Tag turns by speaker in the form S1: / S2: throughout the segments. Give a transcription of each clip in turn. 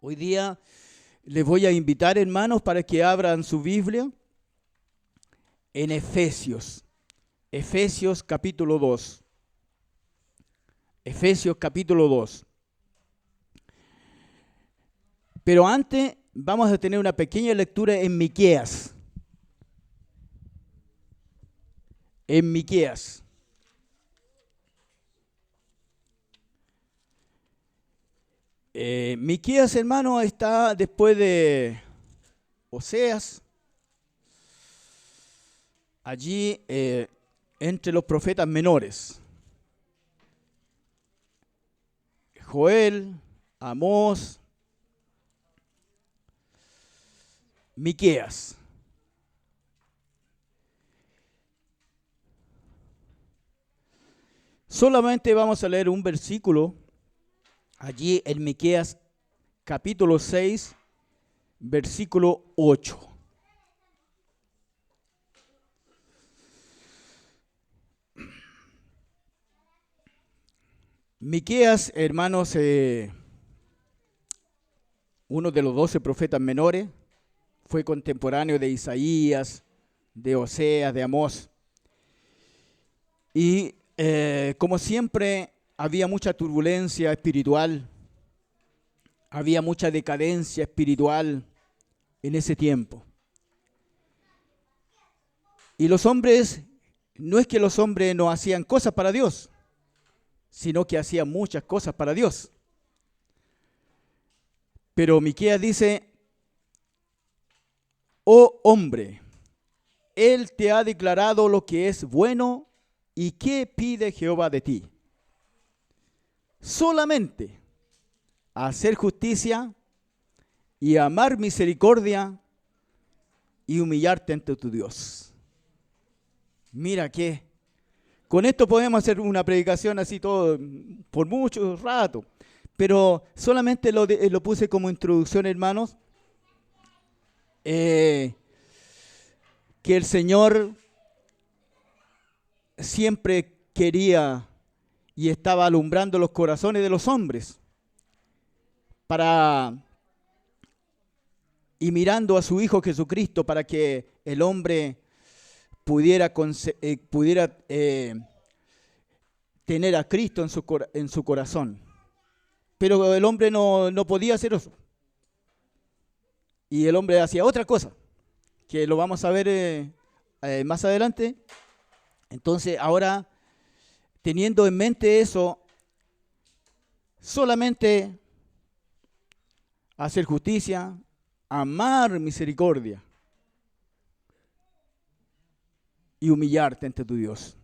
S1: Hoy día les voy a invitar, hermanos, para que abran su Biblia en Efesios. Efesios capítulo 2. Efesios capítulo 2. Pero antes vamos a tener una pequeña lectura en Miqueas. En Miqueas. Miqueas, hermano, está después de Oseas. Allí entre los profetas menores. Joel, Amós, Miqueas. Solamente vamos a leer un versículo allí en Miqueas capítulo 6, versículo 8. Miqueas, hermanos, uno de los 12 profetas menores, fue contemporáneo de Isaías, de Oseas, de Amós. Y como siempre, había mucha turbulencia espiritual, había mucha decadencia espiritual en ese tiempo. Y los hombres, no es que los hombres no hacían cosas para Dios, sino que hacían muchas cosas para Dios. Pero Miqueas dice: oh hombre, Él te ha declarado lo que es bueno, ¿y qué pide Jehová de ti? Solamente hacer justicia y amar misericordia y humillarte ante tu Dios. Mira que con esto podemos hacer una predicación así todo por mucho rato, pero solamente lo puse como introducción, hermanos, que el Señor siempre quería y estaba alumbrando los corazones de los hombres y mirando a su Hijo Jesucristo para que el hombre pudiera tener a Cristo en su corazón. Pero el hombre no podía hacer eso. Y el hombre hacía otra cosa, que lo vamos a ver más adelante. Entonces, ahora, teniendo en mente eso, solamente hacer justicia, amar misericordia y humillarte ante tu Dios.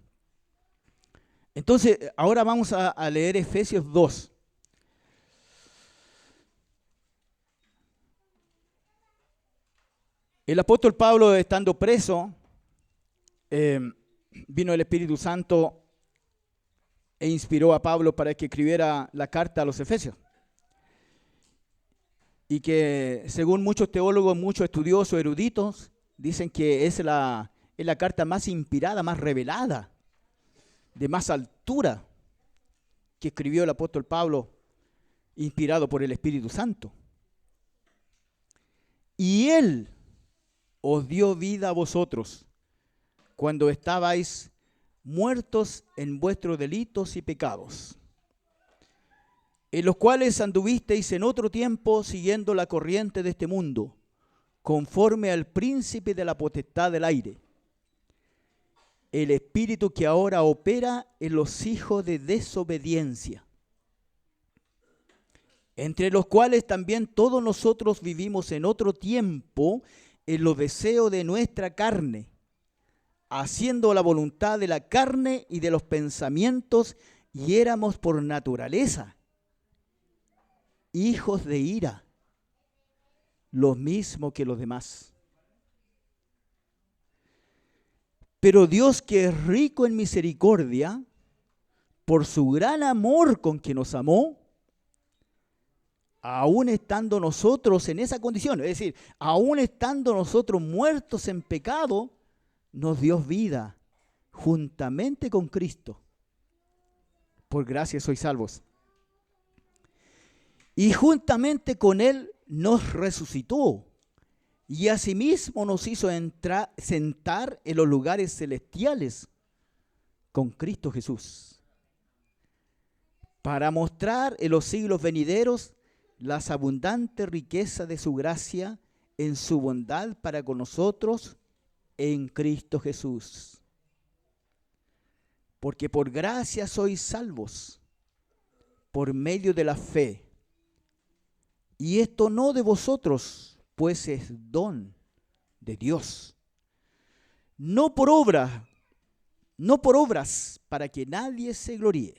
S1: Entonces, ahora vamos a leer Efesios 2. El apóstol Pablo, estando preso, vino el Espíritu Santo e inspiró a Pablo para que escribiera la carta a los Efesios. Y que según muchos teólogos, muchos estudiosos, eruditos, dicen que es la carta más inspirada, más revelada, de más altura que escribió el apóstol Pablo, inspirado por el Espíritu Santo. Y Él os dio vida a vosotros cuando estabais muertos en vuestros delitos y pecados, en los cuales anduvisteis en otro tiempo siguiendo la corriente de este mundo, conforme al príncipe de la potestad del aire, el espíritu que ahora opera en los hijos de desobediencia, entre los cuales también todos nosotros vivimos en otro tiempo en los deseos de nuestra carne, haciendo la voluntad de la carne y de los pensamientos, y éramos por naturaleza hijos de ira, los mismos que los demás. Pero Dios, que es rico en misericordia, por su gran amor con que nos amó, aún estando nosotros en esa condición, es decir, aún estando nosotros muertos en pecado, nos dio vida juntamente con Cristo. Por gracia sois salvos. Y juntamente con Él nos resucitó. Y asimismo nos hizo sentar en los lugares celestiales con Cristo Jesús, para mostrar en los siglos venideros las abundantes riquezas de su gracia en su bondad para con nosotros en Cristo Jesús. Porque por gracia sois salvos, por medio de la fe. Y esto no de vosotros, pues es don de Dios. No por obras, para que nadie se gloríe.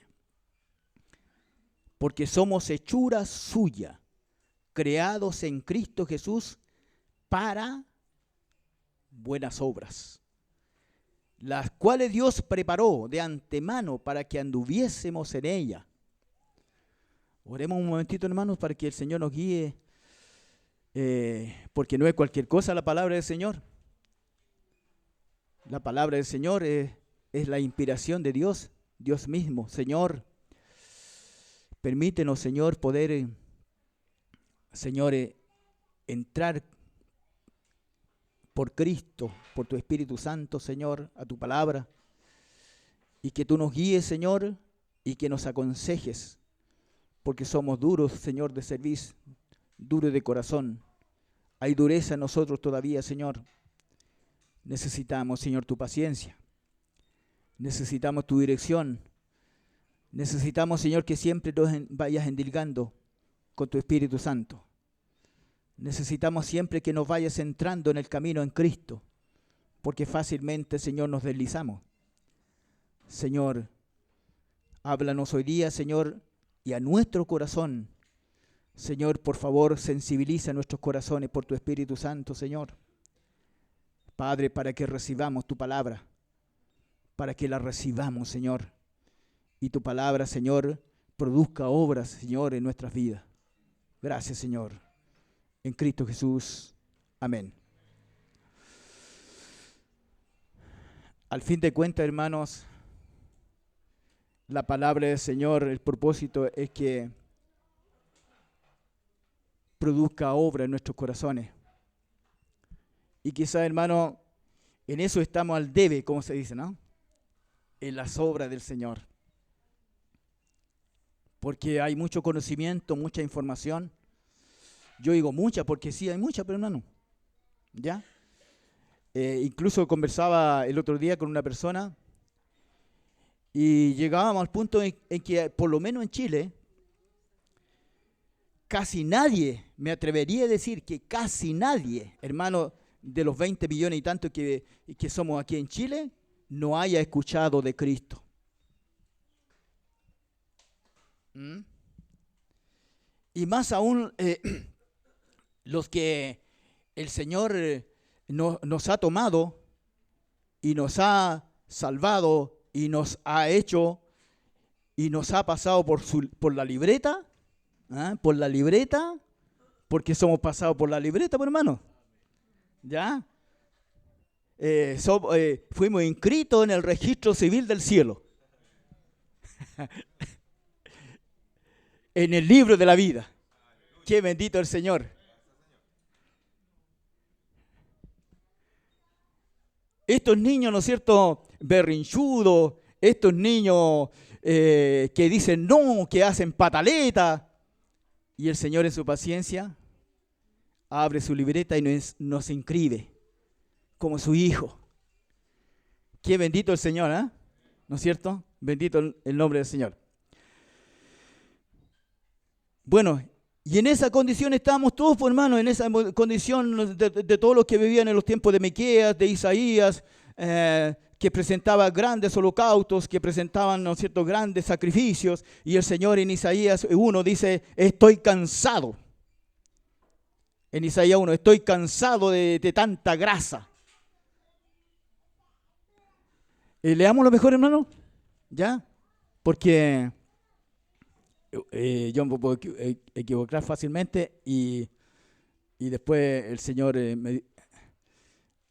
S1: Porque somos hechura suya, creados en Cristo Jesús para buenas obras, las cuales Dios preparó de antemano para que anduviésemos en ella. Oremos un momentito, hermanos, para que el Señor nos guíe, porque no es cualquier cosa la palabra del Señor. La palabra del Señor es la inspiración de Dios, Dios mismo. Señor, permítenos, Señor, poder, Señor, entrar por Cristo, por tu Espíritu Santo, Señor, a tu palabra, y que tú nos guíes, Señor, y que nos aconsejes, porque somos duros, Señor, de servicio, duros de corazón. Hay dureza en nosotros todavía, Señor. Necesitamos, Señor, tu paciencia. Necesitamos tu dirección. Necesitamos, Señor, que siempre nos vayas endilgando con tu Espíritu Santo. Necesitamos siempre que nos vayas entrando en el camino en Cristo, porque fácilmente, Señor, nos deslizamos. Señor, háblanos hoy día, Señor, y a nuestro corazón. Señor, por favor, sensibiliza nuestros corazones por tu Espíritu Santo, Señor. Padre, para que recibamos tu palabra, para que la recibamos, Señor, y tu palabra, Señor, produzca obras, Señor, en nuestras vidas. Gracias, Señor. En Cristo Jesús. Amén. Al fin de cuentas, hermanos, la palabra del Señor, el propósito es que produzca obra en nuestros corazones. Y quizás, hermano, en eso estamos al debe, como se dice, ¿no? En las obras del Señor. Porque hay mucho conocimiento, mucha información. Yo digo mucha porque sí hay mucha, pero hermano, ¿ya? Incluso conversaba el otro día con una persona y llegábamos al punto en que, por lo menos en Chile, casi nadie, me atrevería a decir que casi nadie, hermano, de los 20 millones y tanto que somos aquí en Chile, no haya escuchado de Cristo. Y más aún, los que el Señor nos ha tomado y nos ha salvado y nos ha hecho y nos ha pasado por la libreta, por la libreta, porque somos pasados por la libreta, pues, hermano. ¿Ya? Fuimos inscritos en el registro civil del cielo. En el libro de la vida. Qué bendito el Señor. Estos niños, ¿no es cierto?, berrinchudos, estos niños que dicen no, que hacen pataleta, y el Señor en su paciencia abre su libreta y nos inscribe como su hijo. Qué bendito el Señor, ¿eh? ¿No es cierto? Bendito el nombre del Señor. Bueno, y en esa condición estábamos todos, pues, hermanos, en esa condición de todos los que vivían en los tiempos de Miqueas, de Isaías, que presentaba grandes holocaustos, que presentaban, ¿no es cierto?, grandes sacrificios, y el Señor en Isaías 1 dice, estoy cansado. En Isaías 1, estoy cansado de tanta grasa. Leamos lo mejor, hermano, ¿ya? Porque yo me puedo equivocar fácilmente y después el Señor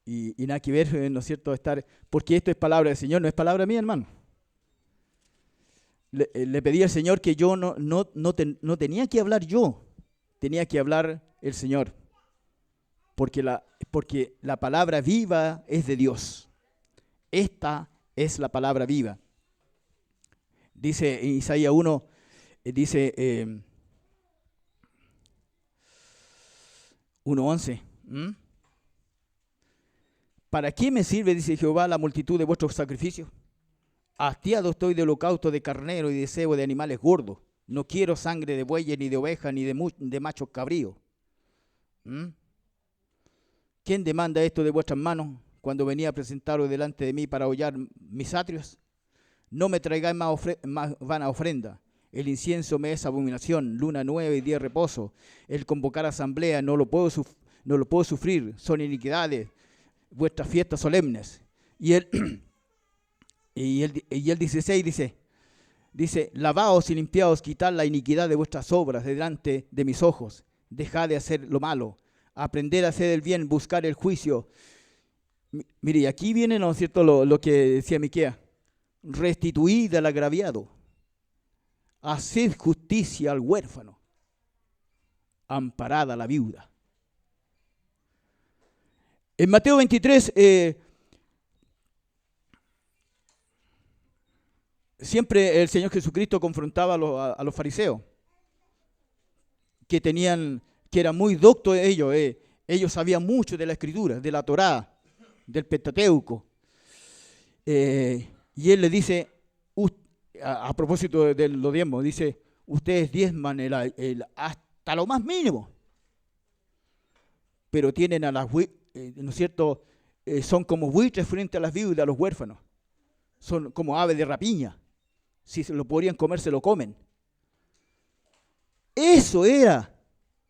S1: y nada que ver, ¿no es cierto?, porque esto es palabra del Señor, no es palabra mía, hermano. le pedí al Señor que yo no tenía que hablar yo, tenía que hablar el Señor. Porque la palabra viva es de Dios. Esta es la palabra viva. Dice en Isaías 1, dice 1:11. ¿Para qué me sirve, dice Jehová, la multitud de vuestros sacrificios? Hastiado estoy de holocausto de carnero y de cebo de animales gordos. No quiero sangre de bueyes, ni de ovejas, ni de machos cabríos. ¿Quién demanda esto de vuestras manos cuando venía a presentaros delante de mí para hollar mis atrios? No me traigáis más vana ofrenda. El incienso me es abominación, luna nueva y día de reposo. El convocar asamblea no lo puedo sufrir, son iniquidades vuestras fiestas solemnes. Y el 16 dice, lavaos y limpiaos, quitad la iniquidad de vuestras obras de delante de mis ojos. Dejad de hacer lo malo, aprended a hacer el bien, buscar el juicio. Mire, y aquí viene, ¿no es cierto?, lo que decía Miqueas. Restituid al agraviado, haced justicia al huérfano, amparad a la viuda. En Mateo 23, siempre el Señor Jesucristo confrontaba a los fariseos, que eran muy doctos ellos. Ellos sabían mucho de la Escritura, de la Torá, del Pentateuco. Y Él le dice, a propósito de los diezmos, dice, ustedes diezman hasta lo más mínimo, pero tienen a las, ¿no es cierto?, son como buitres frente a las viudas, a los huérfanos. Son como aves de rapiña. Si se lo podrían comer, se lo comen. Eso era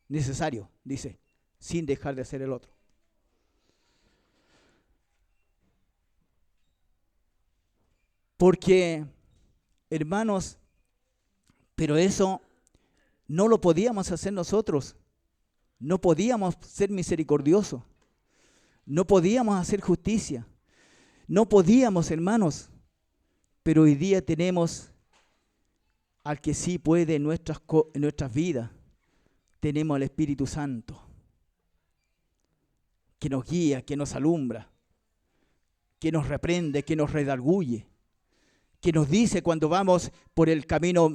S1: necesario, dice, sin dejar de hacer el otro. Porque, hermanos, pero eso no lo podíamos hacer nosotros. No podíamos ser misericordiosos. No podíamos hacer justicia. No podíamos, hermanos. Pero hoy día tenemos al que sí puede en nuestras vidas. Tenemos al Espíritu Santo, que nos guía, que nos alumbra, que nos reprende, que nos redarguye, que nos dice cuando vamos por el camino,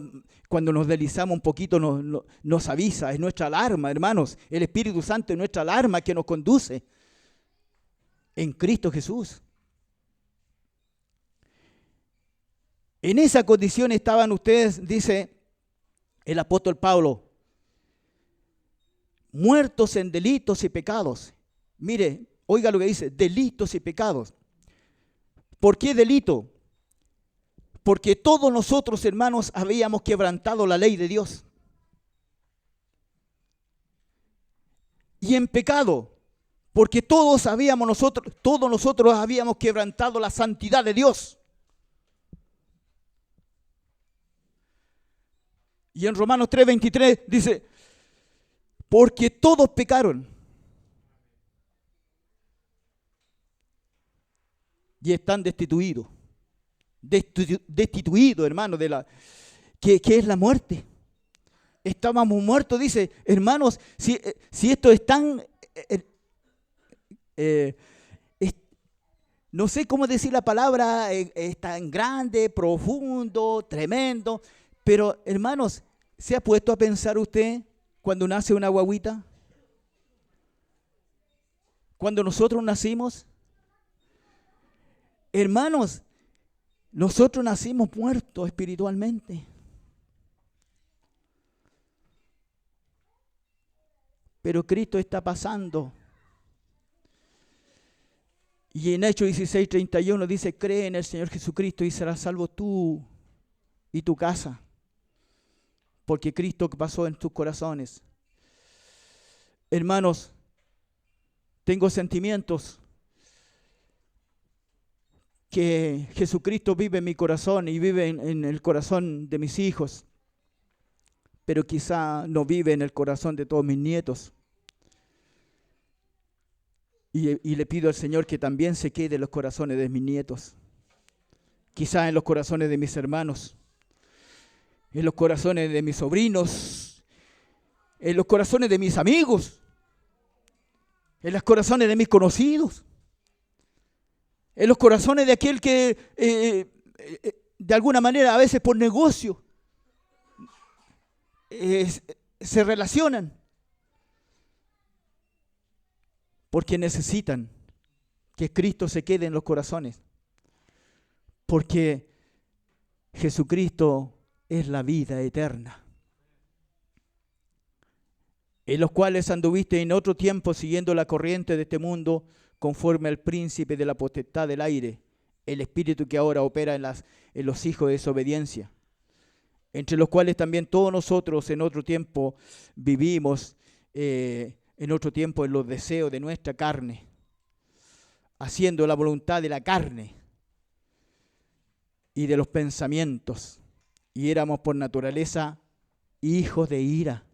S1: cuando nos deslizamos un poquito, nos avisa. Es nuestra alarma, hermanos. El Espíritu Santo es nuestra alarma que nos conduce en Cristo Jesús. En esa condición estaban ustedes, dice el apóstol Pablo, muertos en delitos y pecados. Mire, oiga lo que dice, delitos y pecados. ¿Por qué delito? Porque todos nosotros, hermanos, habíamos quebrantado la ley de Dios. Y en pecado, porque todos nosotros habíamos quebrantado la santidad de Dios. Y en Romanos 3:23 dice, porque todos pecaron y están destituidos, hermanos, que es la muerte. Estábamos muertos, dice, hermanos, si esto es tan, no sé cómo decir la palabra, es tan grande, profundo, tremendo, pero hermanos, ¿se ha puesto a pensar usted cuando nace una guagüita? Cuando nosotros nacimos, hermanos, nosotros nacimos muertos espiritualmente. Pero Cristo está pasando. Y en Hechos 16:31 dice, cree en el Señor Jesucristo y serás salvo tú y tu casa. Porque Cristo pasó en tus corazones. Hermanos, tengo sentimientos que Jesucristo vive en mi corazón y vive en el corazón de mis hijos, pero quizá no vive en el corazón de todos mis nietos. Y le pido al Señor que también se quede en los corazones de mis nietos, quizá en los corazones de mis hermanos. en los corazones de mis sobrinos, en los corazones de mis amigos, en los corazones de mis conocidos, en los corazones de aquel que de alguna manera, a veces por negocio, se relacionan, porque necesitan que Cristo se quede en los corazones, porque Jesucristo es la vida eterna, en los cuales anduviste en otro tiempo siguiendo la corriente de este mundo, conforme al príncipe de la potestad del aire, el espíritu que ahora opera en los hijos de desobediencia, entre los cuales también todos nosotros en otro tiempo vivimos, en otro tiempo en los deseos de nuestra carne, haciendo la voluntad de la carne y de los pensamientos, y éramos por naturaleza hijos de ira.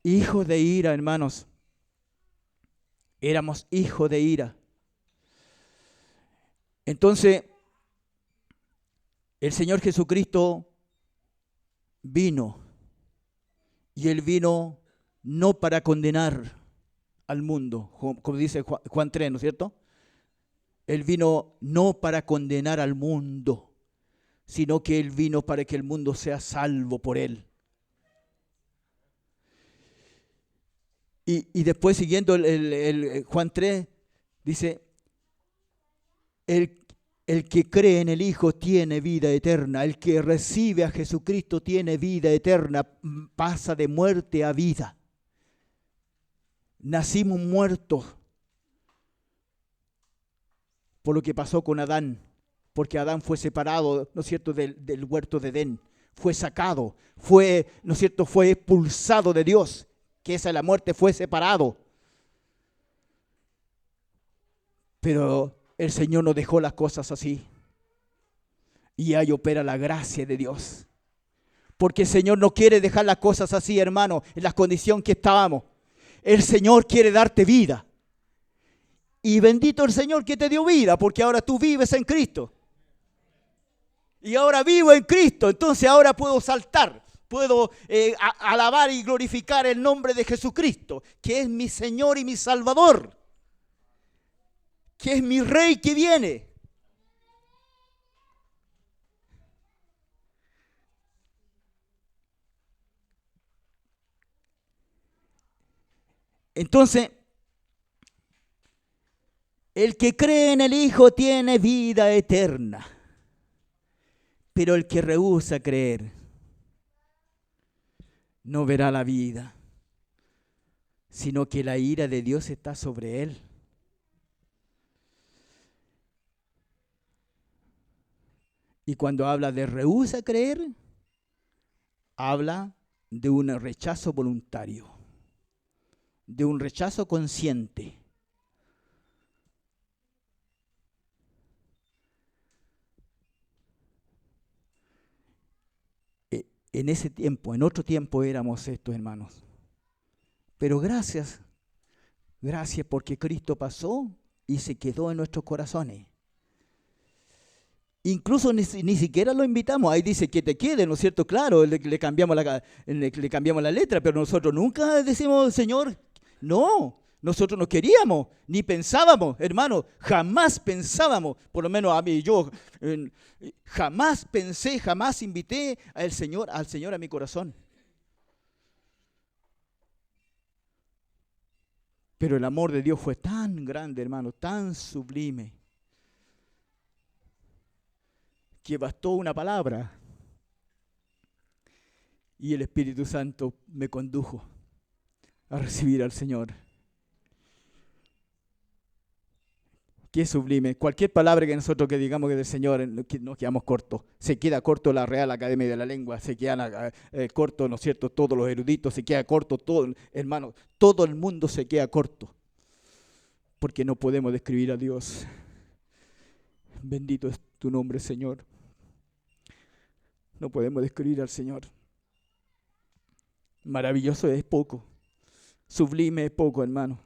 S1: Hijos de ira, hermanos. Éramos hijos de ira. Entonces, el Señor Jesucristo vino, y Él vino no para condenar al mundo, como dice Juan 3, ¿no es cierto? Él vino no para condenar al mundo, sino que Él vino para que el mundo sea salvo por Él. Y después, siguiendo el Juan 3, dice, el que cree en el Hijo tiene vida eterna. El que recibe a Jesucristo tiene vida eterna. Pasa de muerte a vida. Nacimos muertos por lo que pasó con Adán. Porque Adán fue separado, ¿no es cierto?, del huerto de Edén. Fue sacado, ¿no es cierto?, fue expulsado de Dios. Que esa es la muerte, fue separado. Pero el Señor no dejó las cosas así. Y ahí opera la gracia de Dios. Porque el Señor no quiere dejar las cosas así, hermano, en la condición que estábamos. El Señor quiere darte vida. Y bendito el Señor que te dio vida, porque ahora tú vives en Cristo. Y ahora vivo en Cristo, entonces ahora puedo saltar. Puedo alabar y glorificar el nombre de Jesucristo, que es mi Señor y mi Salvador, que es mi Rey que viene. Entonces, el que cree en el Hijo tiene vida eterna, pero el que rehúsa creer no verá la vida, sino que la ira de Dios está sobre él. Y cuando habla de rehúsa creer, habla de un rechazo voluntario, de un rechazo consciente. En ese tiempo, en otro tiempo éramos estos, hermanos. Pero gracias porque Cristo pasó y se quedó en nuestros corazones. Incluso ni siquiera lo invitamos. Ahí dice que te quede, ¿no es cierto? Claro, le cambiamos la letra, pero nosotros nunca decimos, Señor, no. Nosotros no queríamos, ni pensábamos, hermano, jamás pensábamos, por lo menos a mí, yo jamás pensé, jamás invité al Señor a mi corazón. Pero el amor de Dios fue tan grande, hermano, tan sublime, que bastó una palabra y el Espíritu Santo me condujo a recibir al Señor. Qué sublime. Cualquier palabra que nosotros que digamos que del Señor, nos quedamos cortos. Se queda corto la Real Academia de la Lengua, se quedan cortos, ¿no es cierto?, todos los eruditos, se queda corto todo, hermano, todo el mundo se queda corto. Porque no podemos describir a Dios. Bendito es tu nombre, Señor. No podemos describir al Señor. Maravilloso es poco. Sublime es poco, hermano.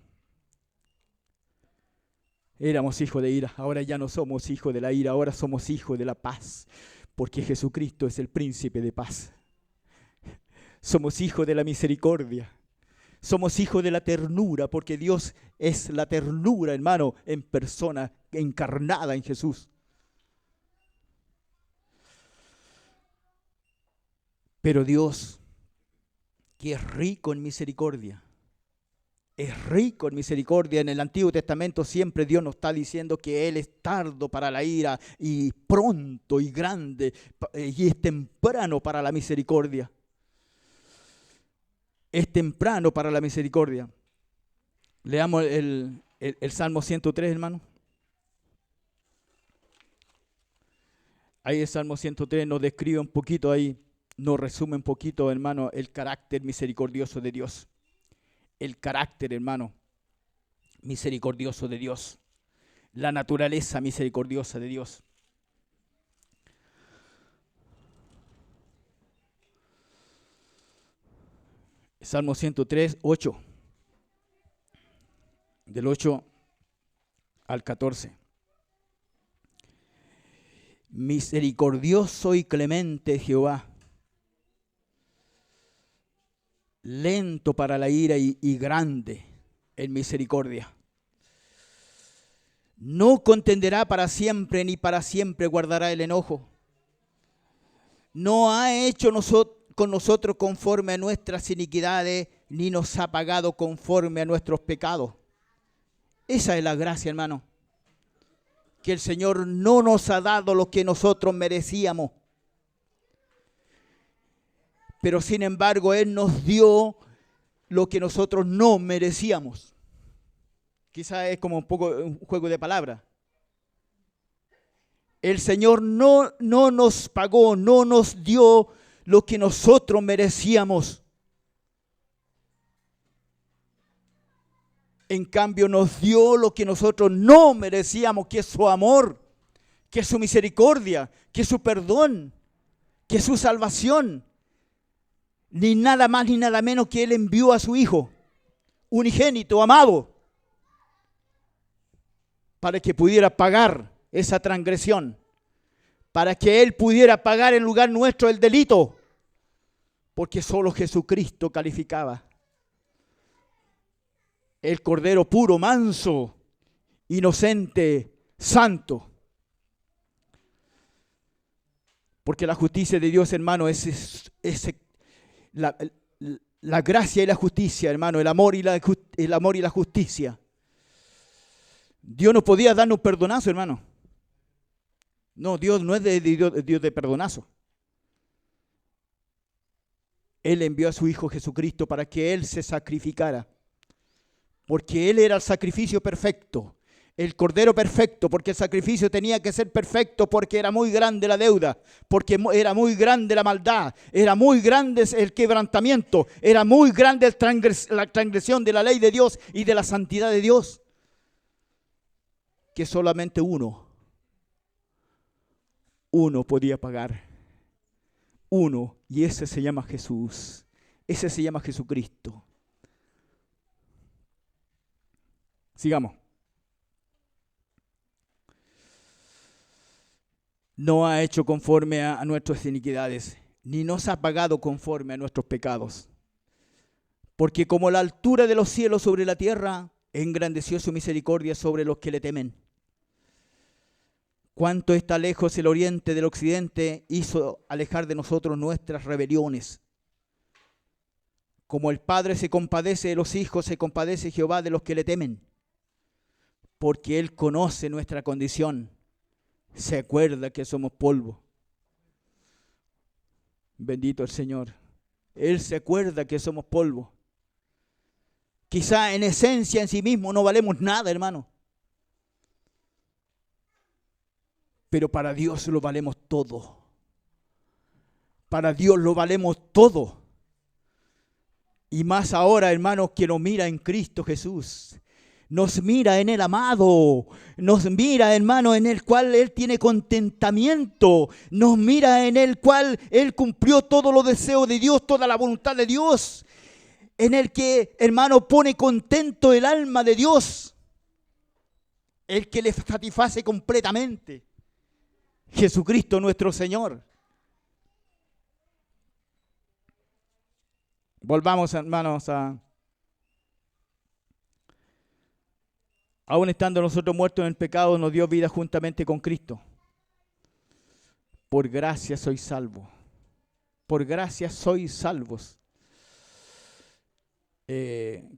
S1: Éramos hijos de ira, ahora ya no somos hijos de la ira, ahora somos hijos de la paz. Porque Jesucristo es el príncipe de paz. Somos hijos de la misericordia. Somos hijos de la ternura, porque Dios es la ternura, hermano, en persona, encarnada en Jesús. Pero Dios, que es rico en misericordia, es rico en misericordia. En el Antiguo Testamento siempre Dios nos está diciendo que Él es tardo para la ira y pronto y grande y es temprano para la misericordia. Es temprano para la misericordia. Leamos el Salmo 103, hermano. Ahí el Salmo 103 nos describe un poquito ahí, nos resume un poquito, hermano, el carácter misericordioso de Dios. El carácter, hermano, misericordioso de Dios. La naturaleza misericordiosa de Dios. Salmo 103, 8. Del 8 al 14. Misericordioso y clemente Jehová, lento para la ira y grande en misericordia. No contenderá para siempre, ni para siempre guardará el enojo. No ha hecho con nosotros conforme a nuestras iniquidades, ni nos ha pagado conforme a nuestros pecados. Esa es la gracia, hermano. Que el Señor no nos ha dado lo que nosotros merecíamos. Pero sin embargo, Él nos dio lo que nosotros no merecíamos. Quizás es como un poco un juego de palabras. El Señor no nos pagó, no nos dio lo que nosotros merecíamos. En cambio nos dio lo que nosotros no merecíamos, que es su amor, que es su misericordia, que es su perdón, que es su salvación. Ni nada más ni nada menos que Él envió a su Hijo, unigénito, amado, para que pudiera pagar esa transgresión, para que Él pudiera pagar en lugar nuestro el delito, porque solo Jesucristo calificaba. El Cordero puro, manso, inocente, santo. Porque la justicia de Dios, hermano, es la gracia y la justicia, hermano, el amor y la justicia. Dios no podía darnos un perdonazo, hermano. No, Dios no es Dios de perdonazo. Él envió a su Hijo Jesucristo para que Él se sacrificara. Porque Él era el sacrificio perfecto, el Cordero perfecto, porque el sacrificio tenía que ser perfecto, porque era muy grande la deuda, porque era muy grande la maldad, era muy grande el quebrantamiento, era muy grande la transgresión de la ley de Dios y de la santidad de Dios, que solamente uno podía pagar. Uno, y ese se llama Jesús, ese se llama Jesucristo. Sigamos. No ha hecho conforme a nuestras iniquidades, ni nos ha pagado conforme a nuestros pecados. Porque como la altura de los cielos sobre la tierra, engrandeció su misericordia sobre los que le temen. Cuánto está lejos el oriente del occidente, hizo alejar de nosotros nuestras rebeliones. Como el Padre se compadece de los hijos, se compadece Jehová de los que le temen. Porque Él conoce nuestra condición, se acuerda que somos polvo. Bendito el Señor. Él se acuerda que somos polvo. Quizá en esencia en sí mismo no valemos nada, hermano. Pero para Dios lo valemos todo. Para Dios lo valemos todo. Y más ahora, hermanos, que nos mira en Cristo Jesús. Nos mira en el amado, nos mira, hermano, en el cual Él tiene contentamiento, nos mira en el cual Él cumplió todos los deseos de Dios, toda la voluntad de Dios, en el que, hermano, pone contento el alma de Dios, el que le satisface completamente. Jesucristo nuestro Señor. Volvamos, hermanos, aún estando nosotros muertos en el pecado, nos dio vida juntamente con Cristo. Por gracia sois salvos. Por gracia sois salvos.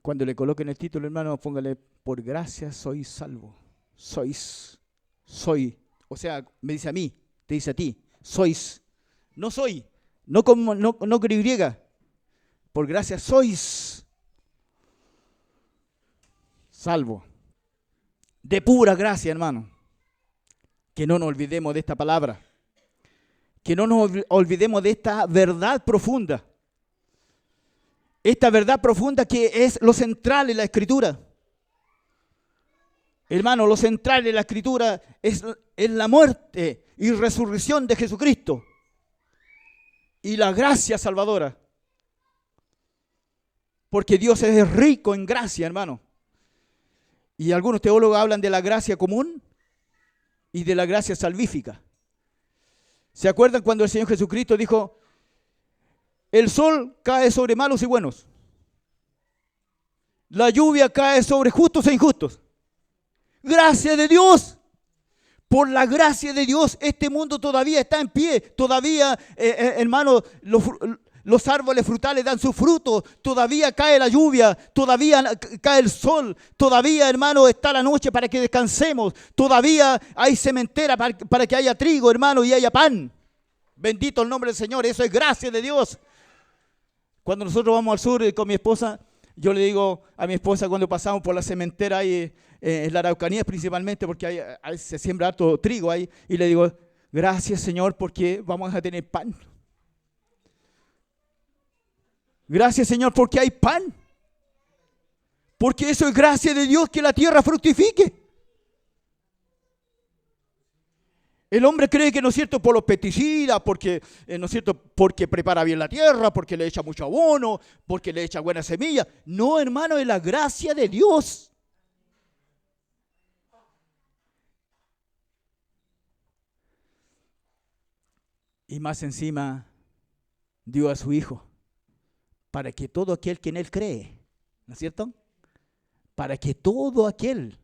S1: Cuando le coloquen el título, hermano, póngale: por gracia sois salvos. Soy. O sea, me dice a mí, te dice a ti, sois. No soy, no con Y. Por gracia sois salvos. De pura gracia, hermano. Que no nos olvidemos de esta palabra. Que no nos olvidemos de esta verdad profunda. Esta verdad profunda que es lo central en la Escritura. Hermano, lo central en la Escritura es la muerte y resurrección de Jesucristo. Y la gracia salvadora. Porque Dios es rico en gracia, hermano. Y algunos teólogos hablan de la gracia común y de la gracia salvífica. ¿Se acuerdan cuando el Señor Jesucristo dijo: el sol cae sobre malos y buenos? La lluvia cae sobre justos e injustos. Gracia de Dios. Por la gracia de Dios, este mundo todavía está en pie. Todavía, hermano, los árboles frutales dan su fruto. Todavía cae la lluvia. Todavía cae el sol. Todavía, hermano, está la noche para que descansemos. Todavía hay sementera para que haya trigo, hermano, y haya pan. Bendito el nombre del Señor. Eso es gracia de Dios. Cuando nosotros vamos al sur con mi esposa, yo le digo a mi esposa cuando pasamos por la sementera ahí, en la Araucanía principalmente, porque ahí se siembra harto trigo ahí, y le digo: gracias, Señor, porque vamos a tener pan. Gracias, Señor, porque hay pan. Porque eso es gracia de Dios, que la tierra fructifique. El hombre cree que, ¿no es cierto?, por los pesticidas, porque, ¿no es cierto?, porque prepara bien la tierra, porque le echa mucho abono, porque le echa buena semilla. No, hermano, es la gracia de Dios. Y más encima, dio a su Hijo, para que todo aquel que en Él cree, ¿no es cierto?, para que todo aquel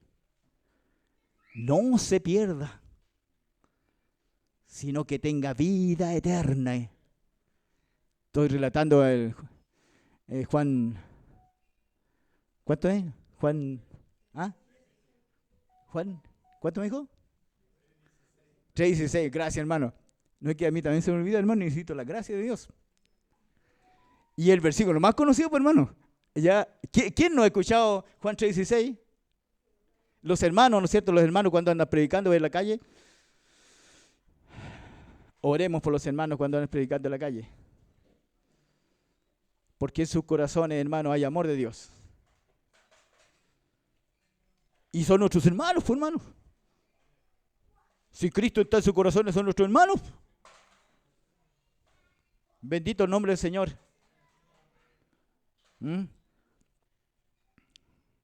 S1: no se pierda, sino que tenga vida eterna. Estoy relatando el Juan, ¿cuánto es? Juan, Juan, ¿cuánto me dijo? 3:16, gracias, hermano. No es que a mí también se me olvida, hermano, necesito la gracia de Dios. Y el versículo más conocido, pues, hermano, ¿quién no ha escuchado Juan 3:16? Los hermanos, ¿no es cierto? Los hermanos cuando andan predicando en la calle. Oremos por los hermanos cuando andan predicando en la calle. Porque en sus corazones, hermanos, hay amor de Dios. Y son nuestros hermanos, pues, hermanos. Si Cristo está en sus corazones, son nuestros hermanos. Bendito el nombre del Señor.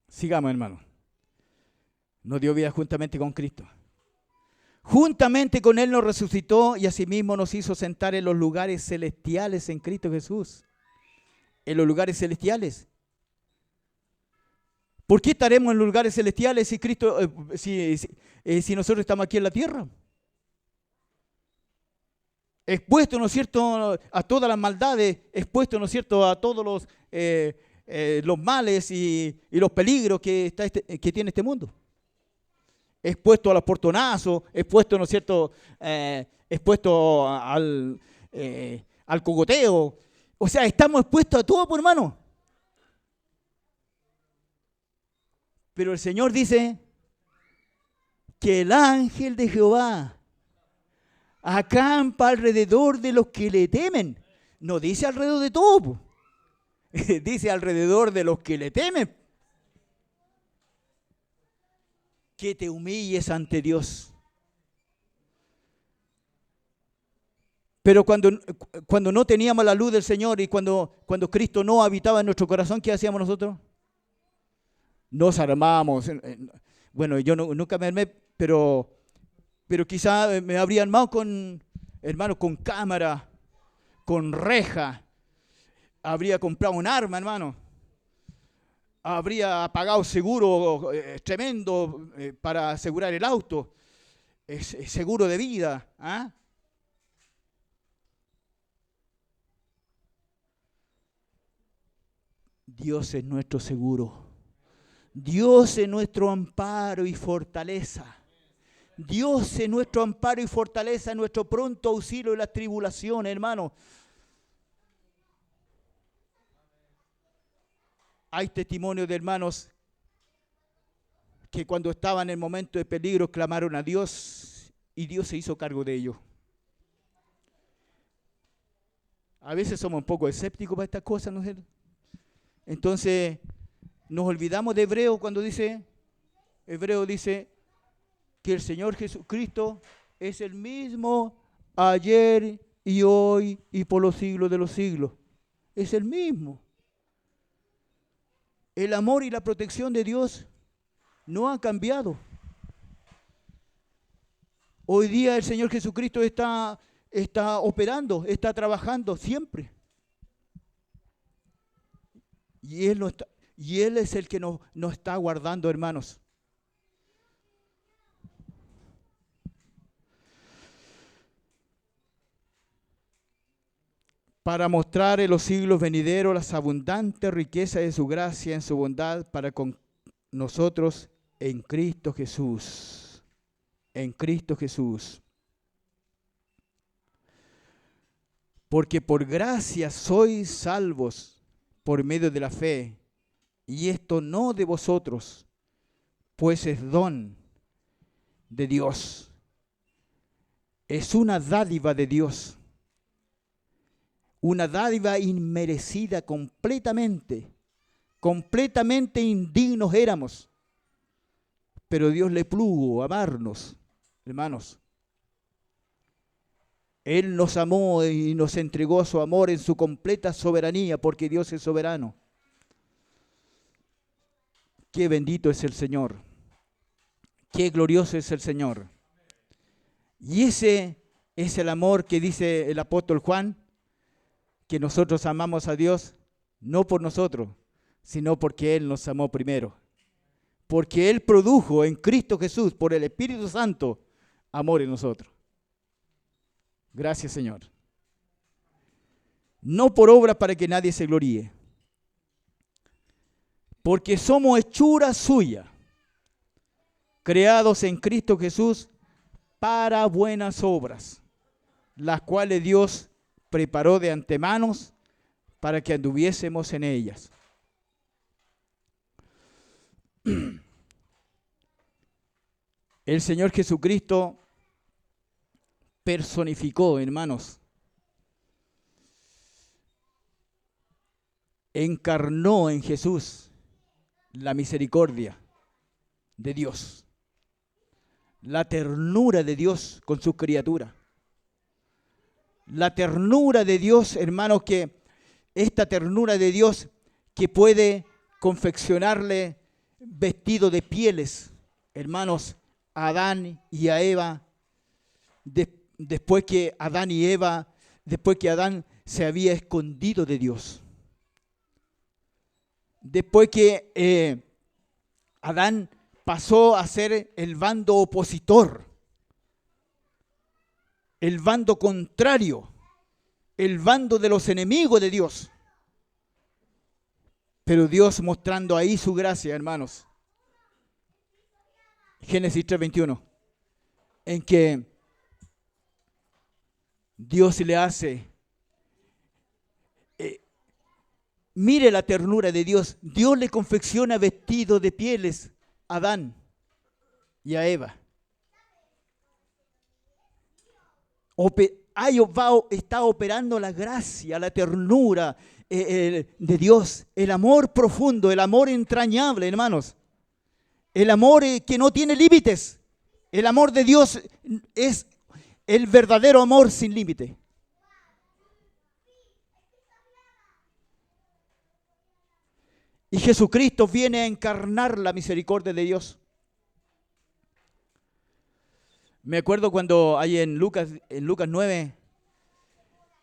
S1: Sigamos, hermano. Nos dio vida juntamente con Cristo. Juntamente con Él nos resucitó y asimismo nos hizo sentar en los lugares celestiales en Cristo Jesús. En los lugares celestiales. ¿Por qué estaremos en los lugares celestiales si Cristo, si nosotros estamos aquí en la tierra? Expuesto, ¿no es cierto?, a todas las maldades, expuesto, ¿no es cierto?, a todos los males y los peligros que tiene este mundo. Expuesto a los portonazos, expuesto, ¿no es cierto?, expuesto al cogoteo. O sea, estamos expuestos a todo, por hermano. Pero el Señor dice que el ángel de Jehová acampa alrededor de los que le temen. No dice alrededor de todo, dice alrededor de los que le temen. Que te humilles ante Dios. Pero cuando no teníamos la luz del Señor y cuando Cristo no habitaba en nuestro corazón, ¿qué hacíamos nosotros? Nos armábamos. Bueno, yo nunca me armé, pero pero quizá me habría armado con, hermano, con cámara, con reja. Habría comprado un arma, hermano. Habría pagado seguro tremendo para asegurar el auto. Seguro de vida. ¿Ah? Dios es nuestro seguro. Dios es nuestro amparo y fortaleza. Dios es nuestro amparo y fortaleza, nuestro pronto auxilio en las tribulaciones, hermano. Hay testimonios de hermanos que cuando estaban en el momento de peligro clamaron a Dios y Dios se hizo cargo de ellos. A veces somos un poco escépticos para estas cosas, ¿no es cierto? Entonces nos olvidamos de Hebreo cuando dice que el Señor Jesucristo es el mismo ayer y hoy y por los siglos de los siglos. Es el mismo. El amor y la protección de Dios no han cambiado. Hoy día el Señor Jesucristo está operando, está trabajando siempre. Y Él es el que nos está guardando, hermanos. Para mostrar en los siglos venideros las abundantes riquezas de su gracia en su bondad para con nosotros en Cristo Jesús. En Cristo Jesús. Porque por gracia sois salvos por medio de la fe, y esto no de vosotros, pues es don de Dios. Es una dádiva de Dios. Una dádiva inmerecida completamente. Completamente indignos éramos. Pero Dios le plugo amarnos, hermanos. Él nos amó y nos entregó su amor en su completa soberanía, porque Dios es soberano. Qué bendito es el Señor. Qué glorioso es el Señor. Y ese es el amor que dice el apóstol Juan, que nosotros amamos a Dios, no por nosotros, sino porque Él nos amó primero. Porque Él produjo en Cristo Jesús, por el Espíritu Santo, amor en nosotros. Gracias, Señor. No por obra para que nadie se gloríe. Porque somos hechura suya, creados en Cristo Jesús para buenas obras, las cuales Dios preparó de antemano para que anduviésemos en ellas. El Señor Jesucristo personificó, hermanos, encarnó en Jesús la misericordia de Dios, la ternura de Dios con sus criaturas. La ternura de Dios, hermanos, que esta ternura de Dios que puede confeccionarle vestido de pieles, hermanos, a Adán y a Eva, después que Adán se había escondido de Dios. Después que Adán pasó a ser el bando opositor, el bando contrario, el bando de los enemigos de Dios. Pero Dios mostrando ahí su gracia, hermanos. Génesis 3:21, en que Dios le hace, mire la ternura de Dios. Dios le confecciona vestido de pieles a Adán y a Eva. Está operando la gracia, la ternura de Dios, el amor profundo, el amor entrañable, hermanos. El amor que no tiene límites. El amor de Dios es el verdadero amor sin límite. Y Jesucristo viene a encarnar la misericordia de Dios. Me acuerdo cuando ahí en Lucas 9,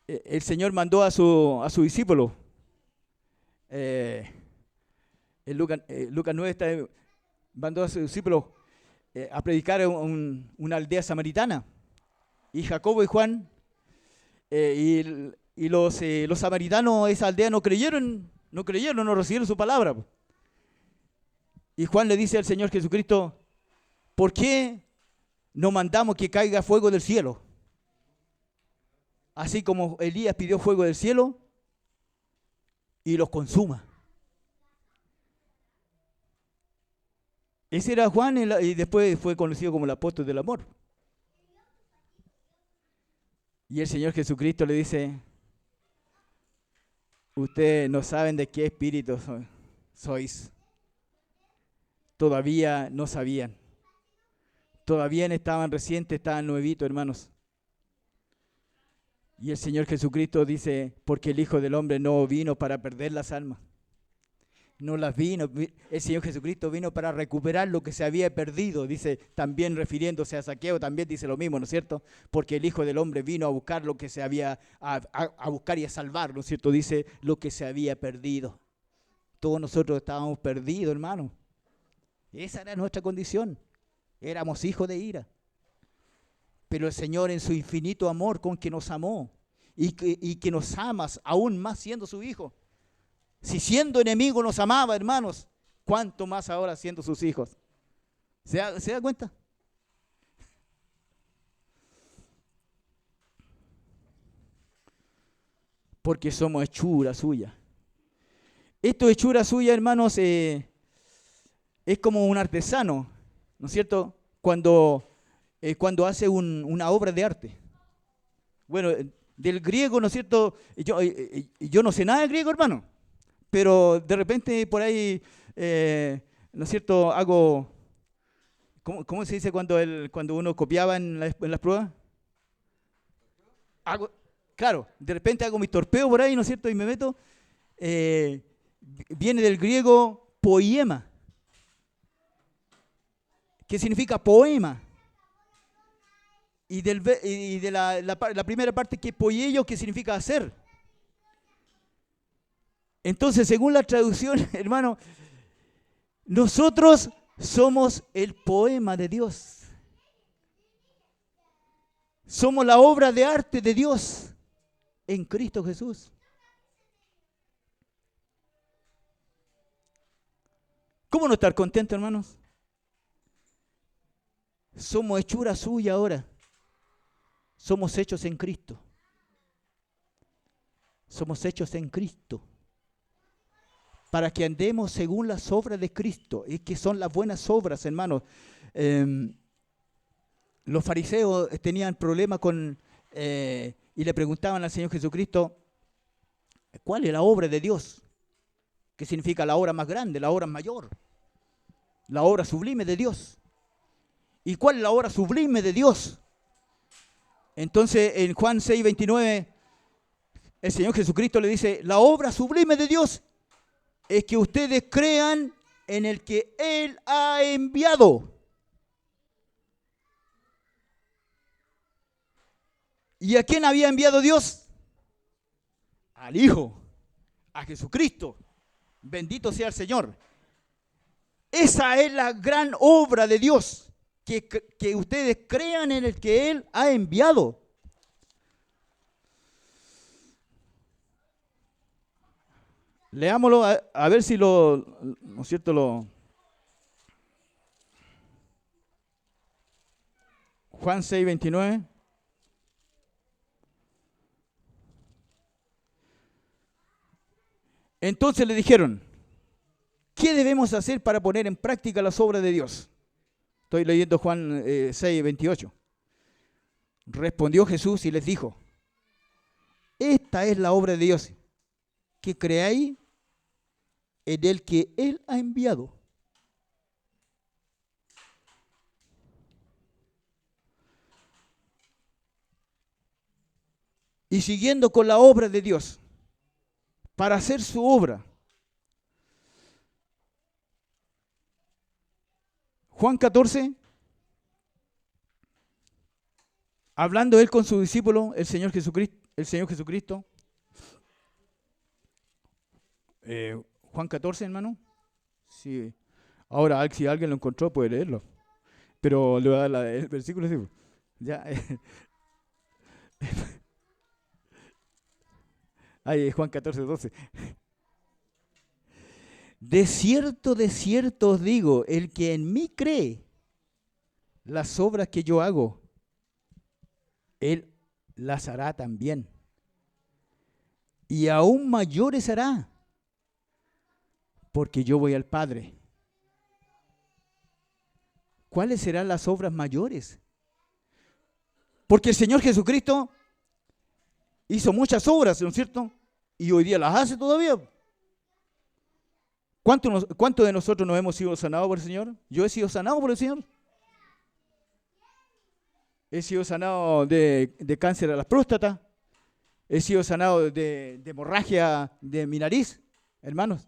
S1: el Señor mandó a su discípulo. eh, en Lucas 9 mandó a su discípulo a predicar en una aldea samaritana. Y Jacobo y Juan y los samaritanos de esa aldea no creyeron, no recibieron su palabra. Y Juan le dice al Señor Jesucristo, ¿por qué no mandamos que caiga fuego del cielo? Así como Elías pidió fuego del cielo y los consuma. Ese era Juan y después fue conocido como el apóstol del amor. Y el Señor Jesucristo le dice, ustedes no saben de qué espíritu sois. Todavía no sabían. Todavía estaban recientes, estaban nuevitos, hermanos. Y el Señor Jesucristo dice, porque el Hijo del Hombre no vino para perder las almas. No las vino. El Señor Jesucristo vino para recuperar lo que se había perdido. Dice, también refiriéndose a Zaqueo, también dice lo mismo, ¿no es cierto? Porque el Hijo del Hombre vino a buscar lo que se había, a buscar y a salvar, ¿no es cierto? Dice, lo que se había perdido. Todos nosotros estábamos perdidos, hermano. Esa era nuestra condición. Éramos hijos de ira. Pero el Señor en su infinito amor con que nos amó y que nos amas aún más siendo su hijo. Si siendo enemigo nos amaba, hermanos, ¿cuánto más ahora siendo sus hijos? ¿Se da cuenta? Porque somos hechura suya. Esto hechura suya, hermanos, es como un artesano, ¿no es cierto? Cuando hace una obra de arte. Bueno, del griego, ¿no es cierto? Yo no sé nada de griego, hermano, pero de repente por ahí, ¿no es cierto? Hago, ¿cómo se dice cuando uno copiaba en las pruebas? Claro, de repente hago mis torpeos por ahí, ¿no es cierto? Y me meto. Viene del griego poiema, que significa poema. Y de la primera parte que es poiello, que significa hacer. Entonces, según la traducción, hermano, nosotros somos el poema de Dios. Somos la obra de arte de Dios en Cristo Jesús. ¿Cómo no estar contento, hermanos? Somos hechura suya ahora. Somos hechos en Cristo. Somos hechos en Cristo. Para que andemos según las obras de Cristo. Y que son las buenas obras, hermanos. Los fariseos tenían problemas y le preguntaban al Señor Jesucristo, ¿cuál es la obra de Dios? ¿Qué significa la obra más grande, la obra mayor? La obra sublime de Dios. ¿Y cuál es la obra sublime de Dios? Entonces en Juan 6:29, el Señor Jesucristo le dice, la obra sublime de Dios es que ustedes crean en el que Él ha enviado. ¿Y a quién había enviado Dios? Al Hijo, a Jesucristo. Bendito sea el Señor. Esa es la gran obra de Dios. Que ustedes crean en el que Él ha enviado. Leámoslo a ver si ¿no es cierto? Juan 6:29. Entonces le dijeron, ¿qué debemos hacer para poner en práctica las obras de Dios? Estoy leyendo Juan 6:28. Respondió Jesús y les dijo, esta es la obra de Dios, que creáis en el que Él ha enviado. Y siguiendo con la obra de Dios, para hacer su obra. Juan 14, Hablando él con su discípulo, el Señor Jesucristo, Juan 14, hermano. Sí. Ahora, si alguien lo encontró, puede leerlo. Pero le voy a dar el versículo. Sí. Ya. Ahí, Juan 14, 12. De cierto os digo, el que en mí cree, las obras que yo hago, él las hará también. Y aún mayores hará, porque yo voy al Padre. ¿Cuáles serán las obras mayores? Porque el Señor Jesucristo hizo muchas obras, ¿no es cierto? Y hoy día las hace todavía. ¿Cuántos de nosotros nos hemos sido sanados por el Señor? Yo he sido sanado por el Señor. He sido sanado de cáncer a la próstata. He sido sanado de hemorragia de mi nariz, hermanos.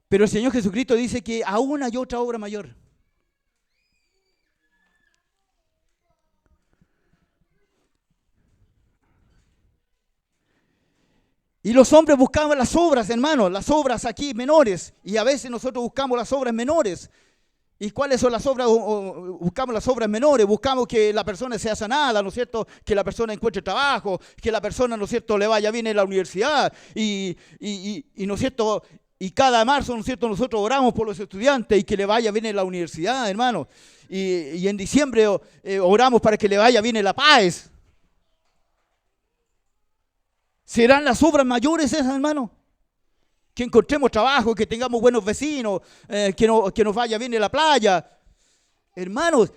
S1: Pero el Señor Jesucristo dice que aún hay otra obra mayor. Y los hombres buscaban las obras, hermanos, las obras aquí menores. Y a veces nosotros buscamos las obras menores. ¿Y cuáles son las obras? Buscamos las obras menores, buscamos que la persona sea sanada, ¿no es cierto? Que la persona encuentre trabajo, que la persona, ¿no es cierto?, le vaya bien en la universidad. Y ¿no es cierto?, y cada marzo, ¿no es cierto?, nosotros oramos por los estudiantes y que le vaya bien en la universidad, hermano. Y en diciembre oramos para que le vaya bien en la paz. ¿Serán las obras mayores esas, hermano? Que encontremos trabajo, que tengamos buenos vecinos, que nos vaya bien en la playa. Hermanos,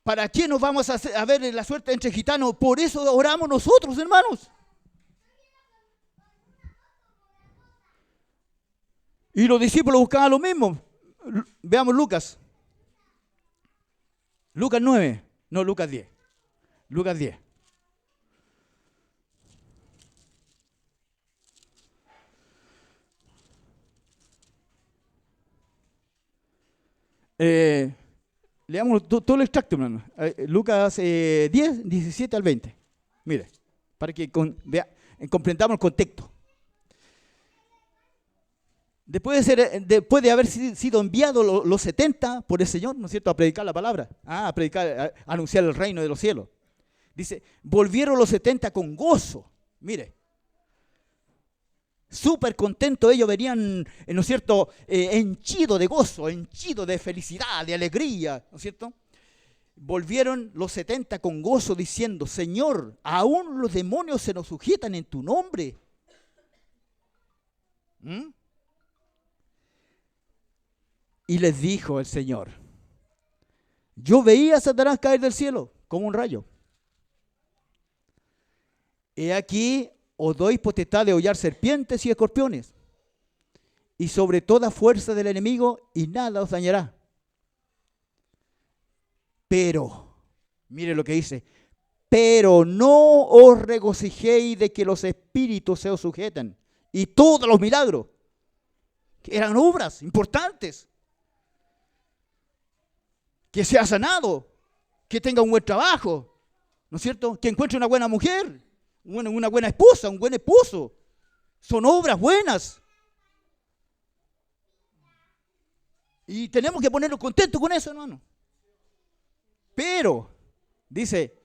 S1: ¿para qué nos vamos a ver la suerte entre gitanos? Por eso oramos nosotros, hermanos. Y los discípulos buscaban lo mismo. Veamos Lucas. Lucas 9, no, Lucas 10. Lucas 10. Leamos todo el extracto, hermano. Lucas 10, 17 al 20. Mire, para que comprendamos el contexto. Después de haber sido enviados los 70 por el Señor, ¿no es cierto?, a predicar la palabra, a anunciar el reino de los cielos. Dice, volvieron los 70 con gozo. Mire, súper contentos, ellos venían, ¿no es cierto?, henchidos de gozo, henchidos de felicidad, de alegría, ¿no es cierto? Volvieron los 70 con gozo diciendo, Señor, aún los demonios se nos sujetan en tu nombre. Y les dijo el Señor, yo veía a Satanás caer del cielo como un rayo. He aquí, os doy potestad de hollar serpientes y escorpiones, y sobre toda fuerza del enemigo, y nada os dañará. Pero, mire lo que dice, pero no os regocijéis de que los espíritus se os sujeten. Y todos los milagros, que eran obras importantes. Que sea sanado, que tenga un buen trabajo, ¿no es cierto? Que encuentre una buena mujer, una buena esposa, un buen esposo. Son obras buenas. Y tenemos que ponernos contentos con eso, hermano. Pero, dice,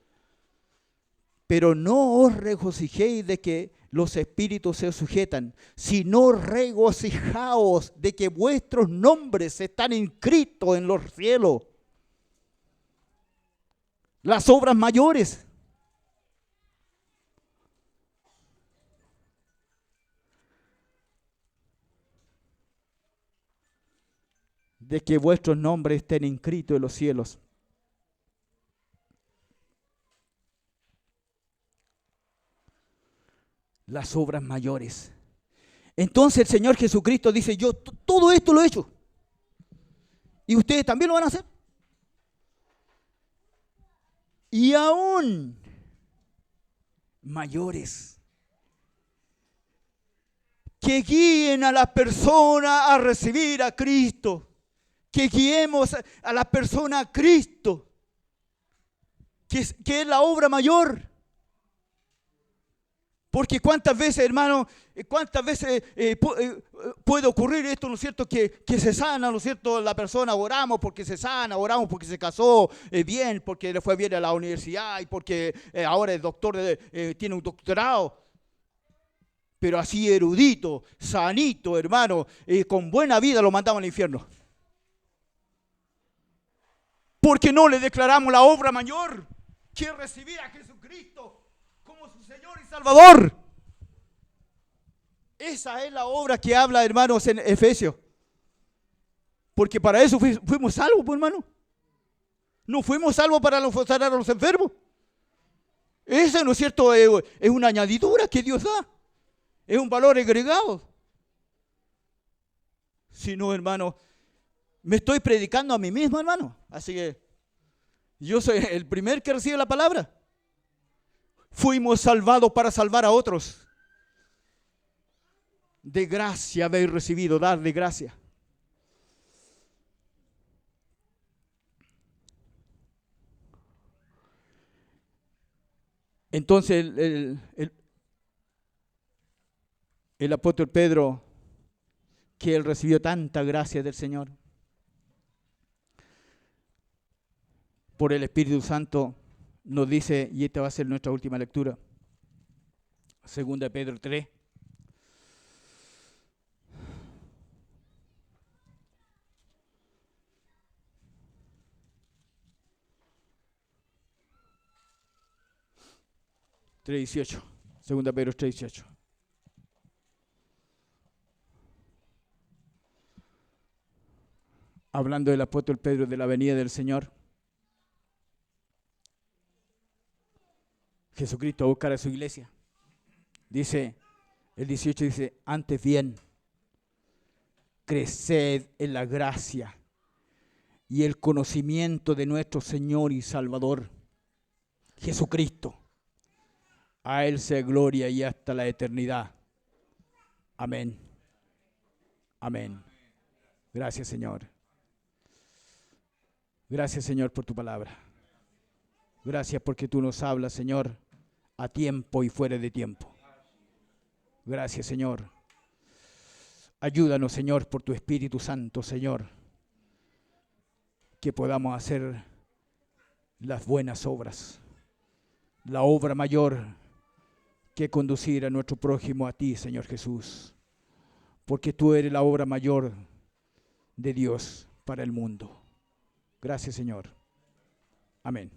S1: pero no os regocijéis de que los espíritus se os sujetan, sino regocijaos de que vuestros nombres están inscritos en los cielos. Las obras mayores. De que vuestros nombres estén inscritos en los cielos. Las obras mayores. Entonces el Señor Jesucristo dice, yo todo esto lo he hecho. Y ustedes también lo van a hacer. Y aún mayores, que guíen a las personas a recibir a Cristo, que guiemos a la persona a Cristo, que es la obra mayor. Porque cuántas veces, hermano, puede ocurrir esto, ¿no es cierto? Que se sana, ¿no es cierto? La persona, oramos porque se sana, oramos porque se casó bien, porque le fue bien a la universidad y porque ahora es doctor, tiene un doctorado. Pero así erudito, sanito, hermano, con buena vida lo mandamos al infierno. Porque no le declaramos la obra mayor, que es recibir a Jesucristo como su Señor y Salvador. Esa es la obra que habla, hermanos, en Efesios. Porque para eso fuimos salvos, pues, hermano. No fuimos salvos para sanar a los enfermos. Esa, ¿no es cierto?, es una añadidura que Dios da. Es un valor agregado. Si no, hermano, me estoy predicando a mí mismo, hermano. Así que yo soy el primer que recibe la palabra. Fuimos salvados para salvar a otros. De gracia habéis recibido, dar de gracia. Entonces el apóstol Pedro, que él recibió tanta gracia del Señor, por el Espíritu Santo, nos dice, y esta va a ser nuestra última lectura, 2 Pedro 3. Segunda Pedro 3:18. Hablando del apóstol Pedro de la venida del Señor. Jesucristo va a buscar a su iglesia. Dice, el 18 dice, antes bien, creced en la gracia y el conocimiento de nuestro Señor y Salvador, Jesucristo. A Él sea gloria y hasta la eternidad. Amén. Amén. Gracias, Señor. Gracias, Señor, por tu palabra. Gracias porque tú nos hablas, Señor, a tiempo y fuera de tiempo. Gracias, Señor. Ayúdanos, Señor, por tu Espíritu Santo, Señor, que podamos hacer las buenas obras, la obra mayor que conducir a nuestro prójimo a ti, Señor Jesús, porque tú eres la obra mayor de Dios para el mundo. Gracias, Señor. Amén.